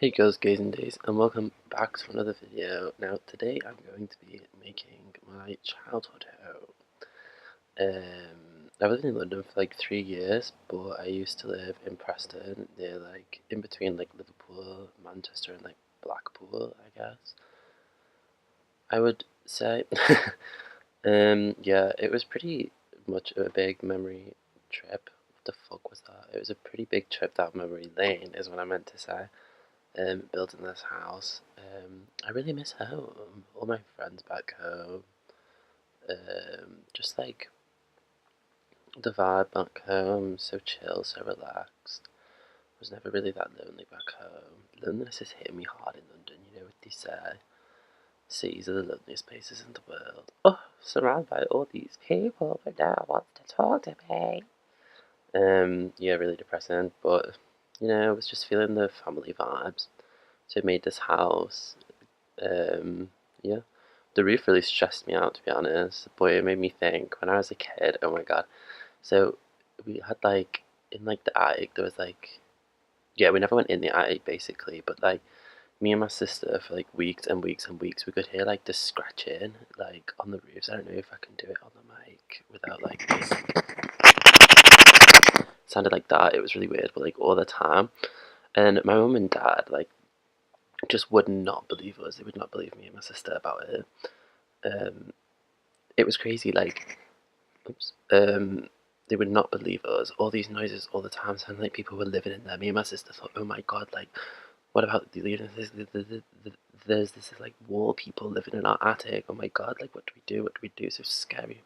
Hey girls, gays and days, and welcome back to another video. Now today I'm going to be making my childhood home. I've lived in London for like 3 years, but I used to live in Preston, near like in between like Liverpool, Manchester and like Blackpool, I guess. I would say. Yeah, it was pretty much a big memory trip. What the fuck was that? It was a pretty big trip down memory lane is what I meant to say. Building this house. I really miss home. All my friends back home. Just like the vibe back home, so chill, so relaxed. I was never really that lonely back home. Loneliness is hitting me hard in London, you know what they say. Cities are the loneliest places in the world. Oh, surrounded by all these people, but no one wants to talk to me. Yeah, really depressing, but I was just feeling the family vibes. So I made this house. Um, yeah, the roof really stressed me out, to be honest. Boy, it made me think when I was a kid. Oh my god! So we had like in like the attic, there was like yeah, we never went in the attic basically, but like me and my sister for like weeks and weeks and weeks, we could hear like the scratching like on the roofs. I don't know if I can do it on the mic without like sounded like that. It was really weird, but like all the time. And my mum and dad like just would not believe us. They would not believe me and my sister about it. Um, it was crazy. Like, oops, they would not believe us. All these noises all the time, sounding like people were living in there. Me and my sister thought, oh my god, like, what about there's this like wall people living in our attic. Oh my god, like, what do we do? What do we do? So scary.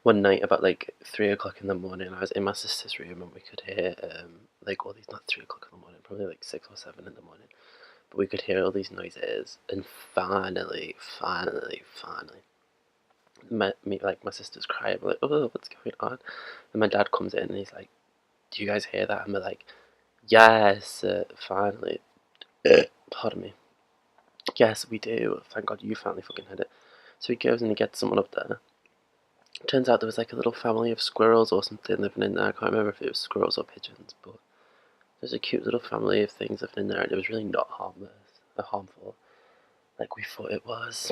One night, about like 3 o'clock in the morning, I was in my sister's room and we could hear like all these, not 3 o'clock in the morning, probably like 6 or 7 in the morning, but we could hear all these noises, and finally, my sister's crying. We're like, oh, what's going on? And my dad comes in and he's like, do you guys hear that? And we're like, yes, finally. Pardon me. Yes, we do. Thank God you finally fucking heard it. So he goes and he gets someone up there. Turns out there was like a little family of squirrels or something living in there. I can't remember if it was squirrels or pigeons, but there's a cute little family of things living in there, and it was really not harmless or harmful like we thought it was.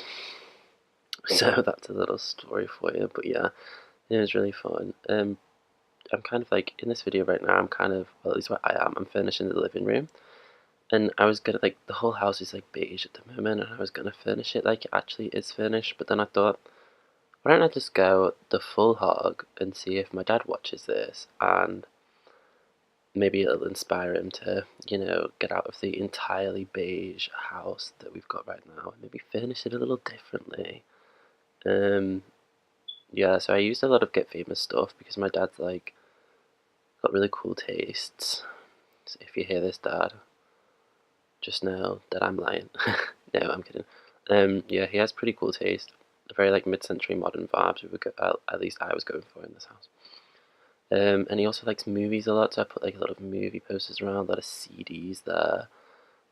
So that's a little story for you, but yeah, it was really fun. I'm kind of like in this video right now. I'm kind of, well, at least what I am. I'm finishing the living room, and I was gonna like the whole house is like beige at the moment, and I was gonna finish it like it actually is finished. But then I thought, why don't I just go the full hog and see if my dad watches this, and maybe it'll inspire him to, get out of the entirely beige house that we've got right now and maybe finish it a little differently. Um, yeah, so I used a lot of Get Famous stuff because my dad's like got really cool tastes. So if you hear this, Dad, just know that I'm lying. No, I'm kidding. Yeah, he has pretty cool taste. A very like mid-century modern vibes. At least I was going for in this house. And he also likes movies a lot, so I put like a lot of movie posters around, a lot of CDs there.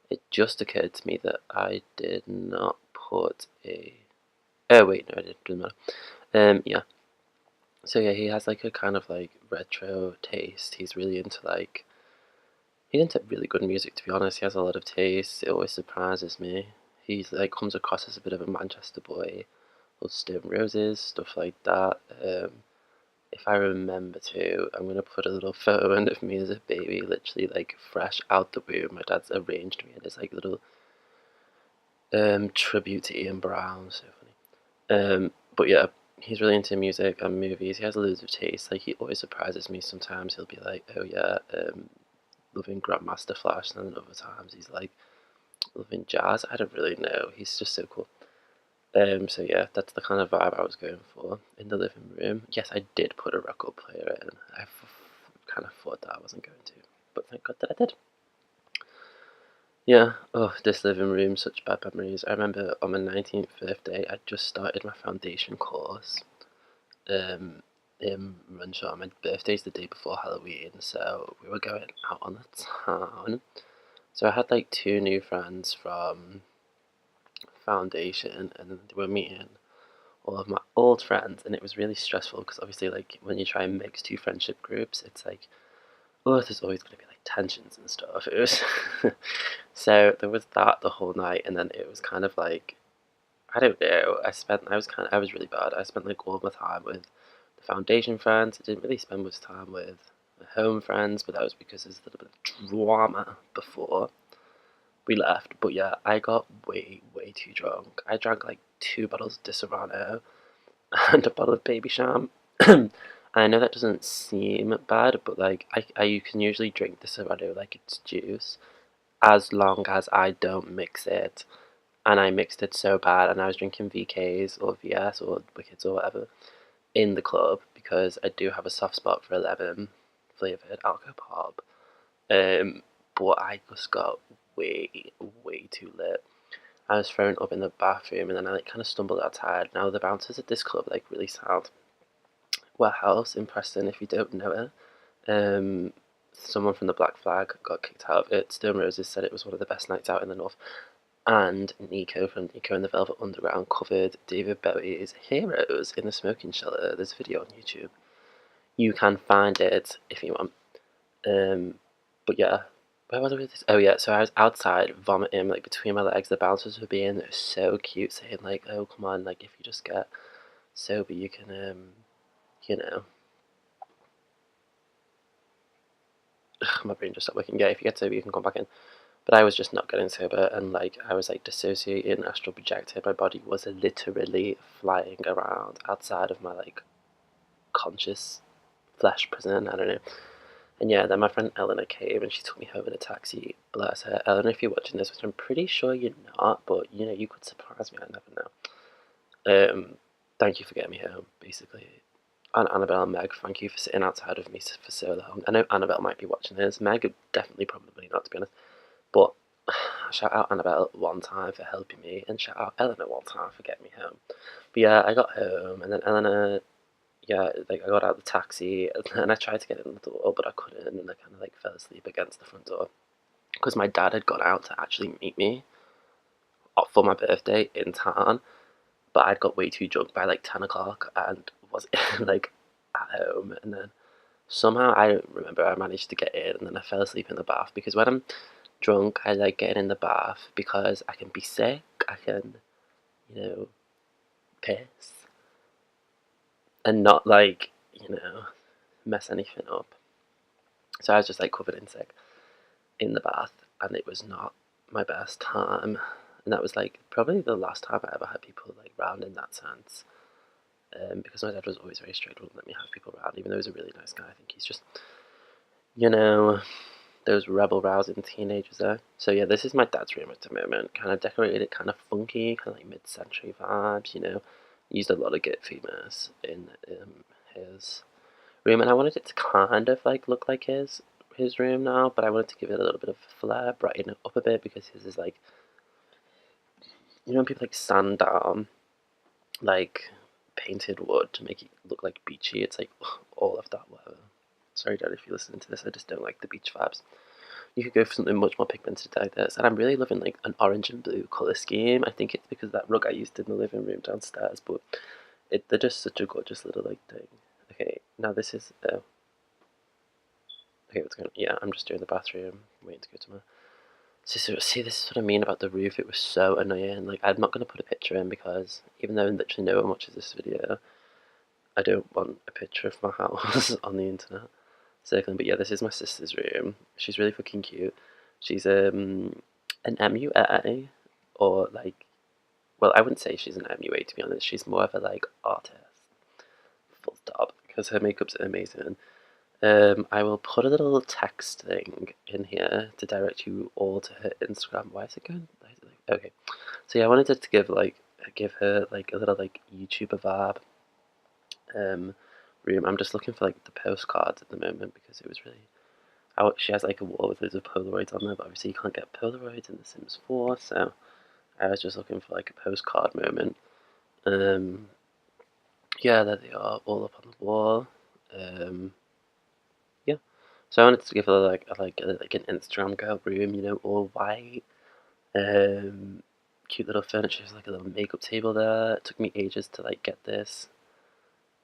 It just occurred to me that I did not put a. Oh wait, no, I didn't. Doesn't matter. Yeah. So yeah, he has like a kind of like retro taste. He's really into like. He's into really good music, to be honest. He has a lot of taste. It always surprises me. He's like comes across as a bit of a Manchester boy. Loves Stone Roses, stuff like that. If I remember to, I'm gonna put a little photo in of me as a baby, literally like fresh out the womb. My dad's arranged me in this like little tribute to Ian Brown, so funny. But yeah, he's really into music and movies. He has loads of taste. Like he always surprises me. Sometimes he'll be like, "Oh yeah, loving Grandmaster Flash," and then other times he's like, "Loving jazz." I don't really know. He's just so cool. So yeah, that's the kind of vibe I was going for in the living room. Yes, I did put a record player in. I kind of thought that I wasn't going to, but thank God that I did. Yeah, oh, this living room, such bad memories. I remember on my 19th birthday, I just started my foundation course in Runshot. My birthday's the day before Halloween, so we were going out on the town. So I had like two new friends from foundation, and then they were meeting all of my old friends, and it was really stressful because obviously, like, when you try and mix two friendship groups, it's like, oh, there's always going to be like tensions and stuff. It was so there was that the whole night, and then it was kind of like, I don't know. I was really bad. I spent like all my time with the foundation friends. I didn't really spend much time with my home friends, but that was because there's a little bit of drama before we left. But yeah, I got way too drunk. I drank like 2 bottles of Disaronno and a bottle of Baby Sham. I know that doesn't seem bad, but like I you can usually drink Disaronno like it's juice, as long as I don't mix it. And I mixed it so bad, and I was drinking VKs or VS or Wickeds or whatever in the club because I do have a soft spot for lemon flavoured alcohol pop. But I just got way too lit. I was thrown up in the bathroom, and then I like kind of stumbled outside. Now the bouncers at this club like really sound warehouse in Preston. If you don't know it, someone from the Black Flag got kicked out of it. Stone Roses said it was one of the best nights out in the north. And Nico from Nico and the Velvet Underground covered David Bowie's Heroes in the Smoking Shelter. There's a video on YouTube. You can find it if you want. But yeah, where was I with this? Oh yeah, so I was outside vomiting like between my legs. The bouncers were being so cute, saying like, "Oh come on, like if you just get sober, you can you know." My brain just stopped working. Yeah, if you get sober, you can come back in. But I was just not getting sober, and like I was like dissociating, astral projected. My body was literally flying around outside of my like conscious flesh prison. I don't know. And yeah, then my friend Eleanor came and she took me home in a taxi. Bless her. Eleanor, if you're watching this, which I'm pretty sure you're not, but you know, you could surprise me. I never know. Thank you for getting me home, basically. And Annabelle and Meg, thank you for sitting outside of me for so long. I know Annabelle might be watching this. Meg, definitely, probably not, to be honest. But shout out Annabelle one time for helping me, and shout out Eleanor one time for getting me home. But yeah, I got home, and then Eleanor, yeah, like I got out of the taxi, and I tried to get in the door, but I couldn't, and I kind of like fell asleep against the front door because my dad had gone out to actually meet me for my birthday in town, but I'd got way too drunk by like 10 o'clock and was like at home, and then somehow I don't remember, I managed to get in, and then I fell asleep in the bath because when I'm drunk, I like getting in the bath because I can be sick, I can, you know, piss, and not like, you know, mess anything up. So I was just like covered in sick in the bath, and it was not my best time. And that was like probably the last time I ever had people like round in that sense. Because my dad was always very strict, wouldn't let me have people around, even though he was a really nice guy. I think he's just, you know, those rebel rousing teenagers there. So yeah, this is my dad's room at the moment. Kind of decorated, kind of funky, kind of like mid-century vibes, you know. Used a lot of Git famous in his room, and I wanted it to kind of like look like his room now, but I wanted to give it a little bit of flair, brighten it up a bit, because his is like, you know, when people like sand down like painted wood to make it look like beachy. It's like all of that. Whatever. Sorry, Dad, if you're listening to this. I just don't like the beach vibes. You could go for something much more pigmented like this, and I'm really loving like an orange and blue color scheme. I think it's because of that rug I used in the living room downstairs, but they're just such a gorgeous little like thing. Okay, now this is okay, what's going on? Yeah, I'm just doing the bathroom, waiting to go to my. See, this is what I mean about the roof. It was so annoying. Like, I'm not going to put a picture in because even though literally no one watches this video, I don't want a picture of my house on the internet circling. But yeah, this is my sister's room. She's really fucking cute. She's an MUA, or like, well, I wouldn't say she's an MUA, to be honest. She's more of a like artist, full stop, because her makeup's amazing. I will put a little text thing in here to direct you all to her Instagram. Why is it going? Okay, so yeah, I wanted to give her like a little like YouTuber vibe. Room. I'm just looking for like the postcards at the moment because it was really. She has like a wall with loads of Polaroids on there, but obviously you can't get Polaroids in The Sims 4, so I was just looking for like a postcard moment. Yeah, there they are, all up on the wall. Yeah. So I wanted to give her like an Instagram girl room, you know, all white. Cute little furniture. There's like a little makeup table there. It took me ages to like get this,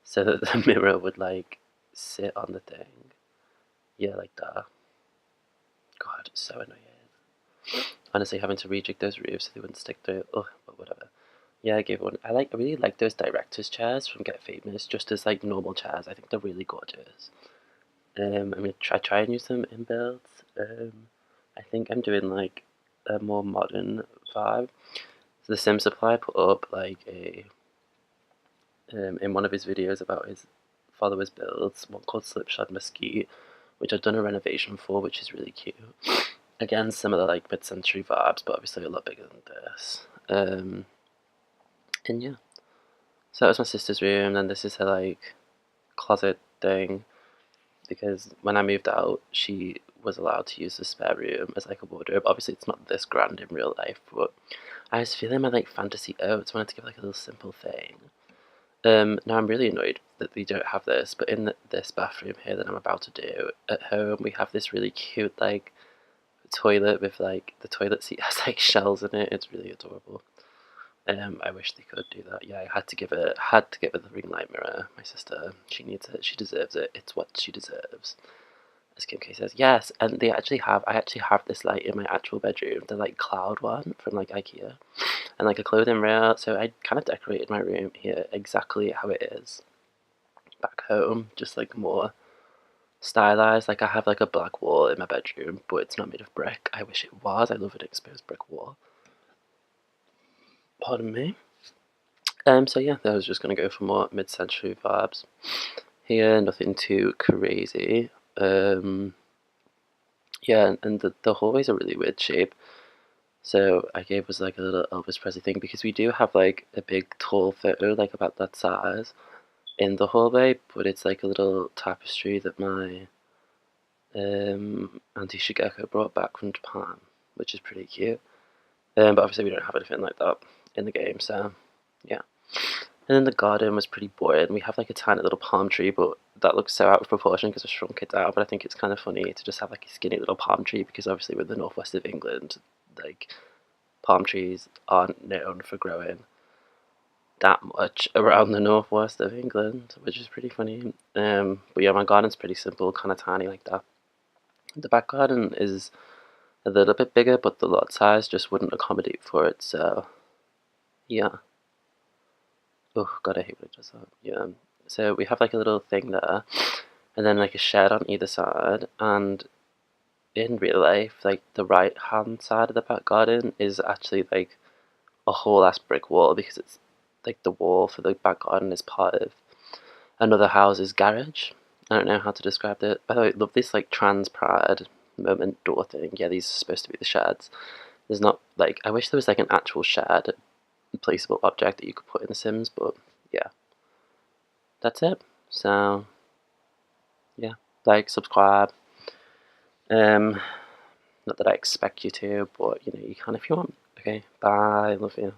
so that the mirror would like sit on the thing. Yeah, like that. God, it's so annoying. Honestly, having to rejig those roofs so they wouldn't stick through. Ugh, but whatever. Yeah, I gave one. I really like those director's chairs from Get Famous, just as like normal chairs. I think they're really gorgeous. I'm gonna try and use them in builds. I think I'm doing like a more modern vibe. So the Sim Supply put up like a in one of his videos about his followers' builds, one called Slipshod Mesquite, which I've done a renovation for, which is really cute. Again, similar like mid-century vibes, but obviously a lot bigger than this. And yeah, so that was my sister's room. Then this is her like closet thing, because when I moved out, she was allowed to use the spare room as like a wardrobe. Obviously, it's not this grand in real life, but I was feeling my like fantasy oats. Wanted to give like a little simple thing. Now I'm really annoyed that we don't have this, but in this bathroom here that I'm about to do at home, we have this really cute like toilet with like the toilet seat has like shells in it. It's really adorable. I wish they could do that. Yeah, I had to give it the ring light mirror. My sister, she needs it. She deserves it. It's what she deserves. As Kim K says, yes, and I actually have this light in my actual bedroom, the like cloud one from like IKEA, and like a clothing rail. So I kind of decorated my room here exactly how it is back home, just like more stylized. Like I have like a black wall in my bedroom, but it's not made of brick. I wish it was. I love an exposed brick wall. Pardon me. So yeah, I was just gonna go for more mid-century vibes here. Nothing too crazy. Yeah, and the hallways are really weird shape. So I gave us like a little Elvis Presley thing, because we do have like a big tall photo like about that size in the hallway, but it's like a little tapestry that my Auntie Shigeko brought back from Japan, which is pretty cute. But obviously we don't have anything like that in the game, so yeah. And then the garden was pretty boring. We have like a tiny little palm tree, but that looks so out of proportion because I shrunk it down. But I think it's kind of funny to just have like a skinny little palm tree, because obviously we're in the northwest of England, like palm trees aren't known for growing that much around the northwest of England, which is pretty funny. But yeah, my garden's pretty simple, kind of tiny like that. The back garden is a little bit bigger, but the lot size just wouldn't accommodate for it. So yeah. Oh god, I hate when it does that. Yeah. So we have like a little thing there, and then like a shed on either side. And in real life, like the right hand side of the back garden is actually like a whole ass brick wall, because it's like the wall for the back garden is part of another house's garage. I don't know how to describe it. By the way, I love this like trans pride moment door thing. Yeah, these are supposed to be the sheds. There's not like, I wish there was like an actual shed, placeable object that you could put in The Sims, but yeah, that's it. So yeah, like, subscribe. Not that I expect you to, but you know, you can if you want. Okay, bye. Love you.